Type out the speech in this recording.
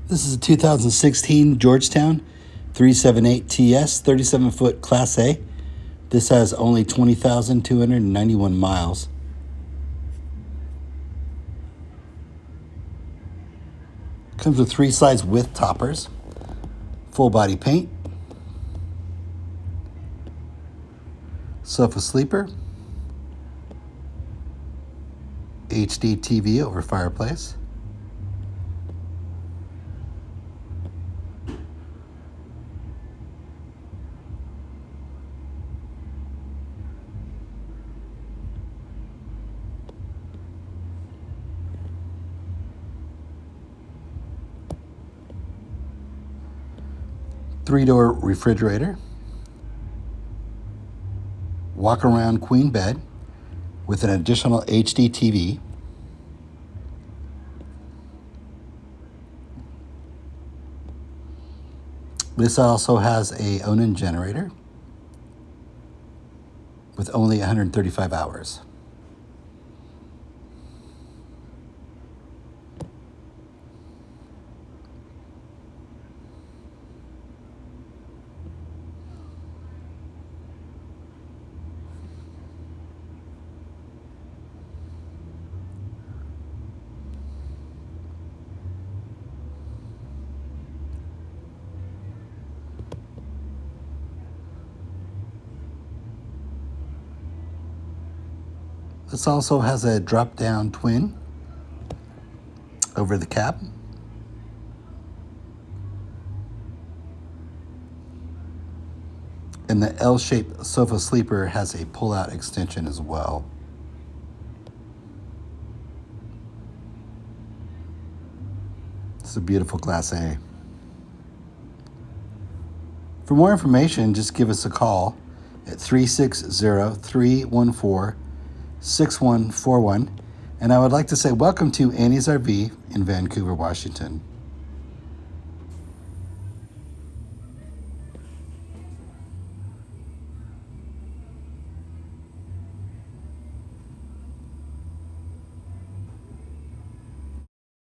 This is a 2016 Georgetown 378TS 37-foot Class A. This has only 20,291 miles. Comes with 3 sides with toppers, full body paint, sofa sleeper, HD TV over fireplace, three-door refrigerator, walk-around queen bed with an additional HD TV, this also has a Onan generator with only 135 hours. This also has a drop-down twin over the cab. And the L-shaped sofa sleeper has a pull-out extension as well. It's a beautiful Class A. For more information, just give us a call at 360-314-6141. And I would like to say welcome to Annie's RV in Vancouver, Washington.